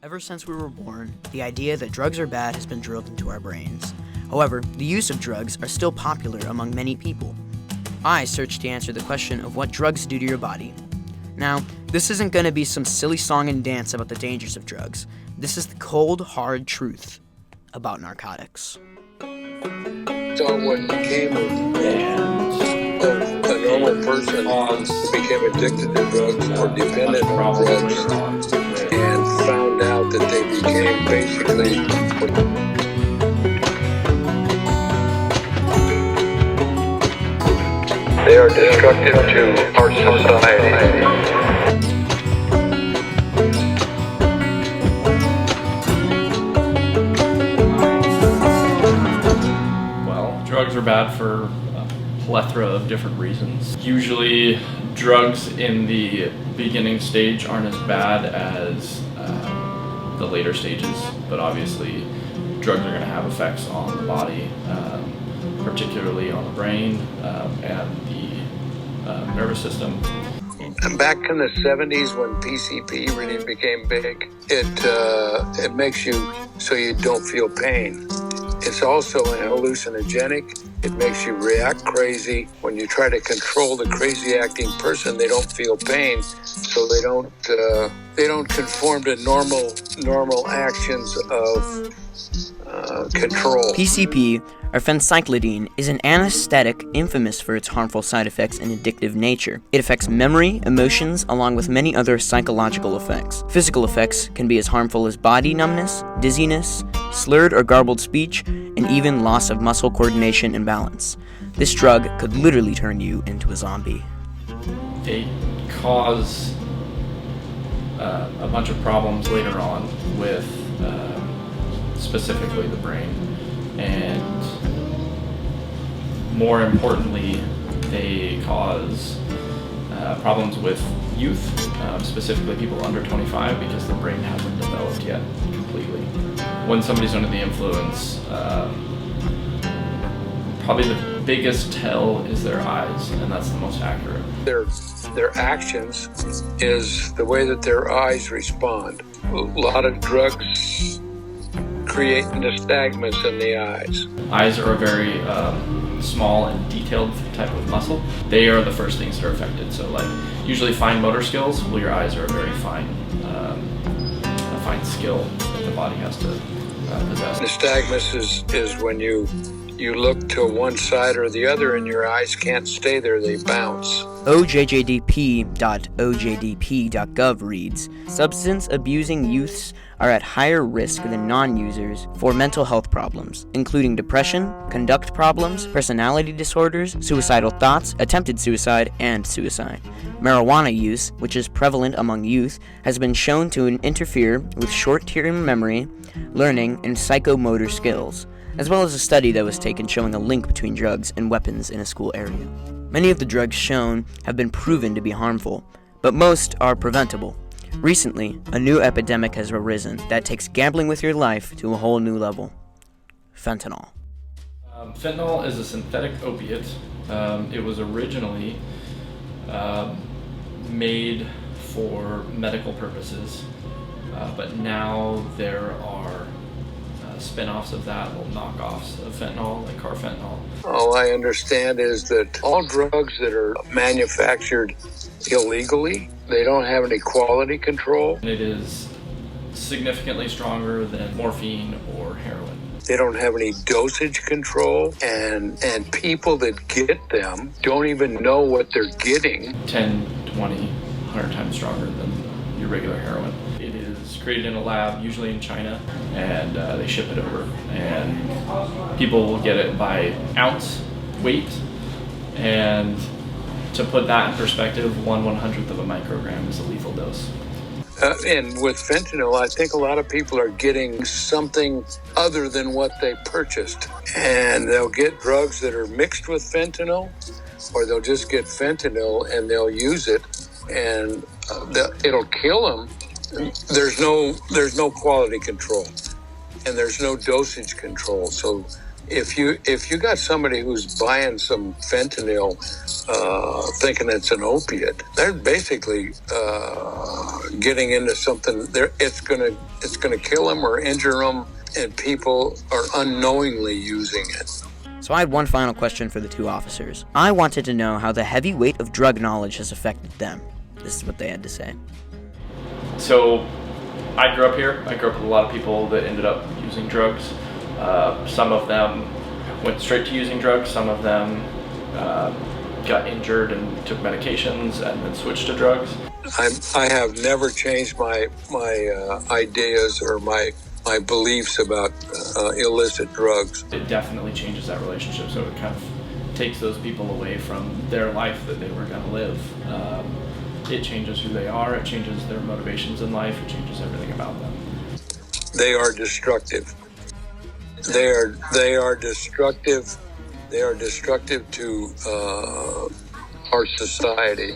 Ever since we were born, the idea that drugs are bad has been drilled into our brains. However, the use of drugs are still popular among many people. I searched to answer the question of what drugs do to your body. Now, this isn't going to be some silly song and dance about the dangers of drugs. This is the cold, hard truth about narcotics. So what became a normal person became addicted to drugs or dependent on drugs and found out that they became basically they are destructive to our society. Drugs are bad for a plethora of different reasons. Usually, drugs in the beginning stage aren't as bad as the later stages, but obviously drugs are going to have effects on the body, particularly on the brain and the nervous system. And back in the 70s when PCP really became big, it makes you so you don't feel pain. It's also an hallucinogenic. It makes you react crazy. When you try to control the crazy acting person, they don't feel pain, so they don't conform to normal actions of control. PCP, or phencyclidine, is an anesthetic infamous for its harmful side effects and addictive nature. It affects memory, emotions, along with many other psychological effects. Physical effects can be as harmful as body numbness, dizziness, slurred or garbled speech, and even loss of muscle coordination and balance. This drug could literally turn you into a zombie. They cause a bunch of problems later on with specifically the brain, and more importantly, they cause problems with youth, specifically people under 25, because the brain hasn't developed yet completely. When somebody's under the influence, probably the biggest tell is their eyes, and that's the most accurate. Their actions is the way that their eyes respond. A lot of drugs create nystagmus in the eyes. Eyes are a very small and detailed type of muscle. They are the first things that are affected. So like usually fine motor skills, well, your eyes are a very fine skill that the body has to possess. Nystagmus is when you look to one side or the other and your eyes can't stay there, they bounce. OJJDP.ojdp.gov reads, substance abusing youths are at higher risk than non-users for mental health problems, including depression, conduct problems, personality disorders, suicidal thoughts, attempted suicide, and suicide. Marijuana use, which is prevalent among youth, has been shown to interfere with short-term memory, learning, and psychomotor skills, as well as a study that was taken showing a link between drugs and weapons in a school area. Many of the drugs shown have been proven to be harmful, but most are preventable. Recently, a new epidemic has arisen that takes gambling with your life to a whole new level. Fentanyl. Fentanyl is a synthetic opiate. It was originally made for medical purposes, but now there are spin-offs of that, little knockoffs of fentanyl, like carfentanil. All I understand is that all drugs that are manufactured illegally, they don't have any quality control. It is significantly stronger than morphine or heroin. They don't have any dosage control, and people that get them don't even know what they're getting. 10, 20, 100 times stronger than your regular heroin. It is created in a lab, usually in China, and they ship it over. And people will get it by ounce weight. And to put that in perspective, 1/100th of a microgram is a lethal dose. And with fentanyl, I think a lot of people are getting something other than what they purchased. And they'll get drugs that are mixed with fentanyl, or they'll just get fentanyl and they'll use it, and it'll kill them. There's no quality control, and there's no dosage control. So if you got somebody who's buying some fentanyl, thinking it's an opiate, they're basically getting into something. It's gonna kill them or injure them, and people are unknowingly using it. So I had one final question for the two officers. I wanted to know how the heavy weight of drug knowledge has affected them. This is what they had to say. So I grew up here. I grew up with a lot of people that ended up using drugs. Some of them went straight to using drugs. Some of them got injured and took medications and then switched to drugs. I have never changed my ideas or my beliefs about illicit drugs. It definitely changes that relationship. So it kind of takes those people away from their life that they were going to live. It changes who they are. It changes their motivations in life. It changes everything about them. They are destructive. They are destructive. They are destructive to our society.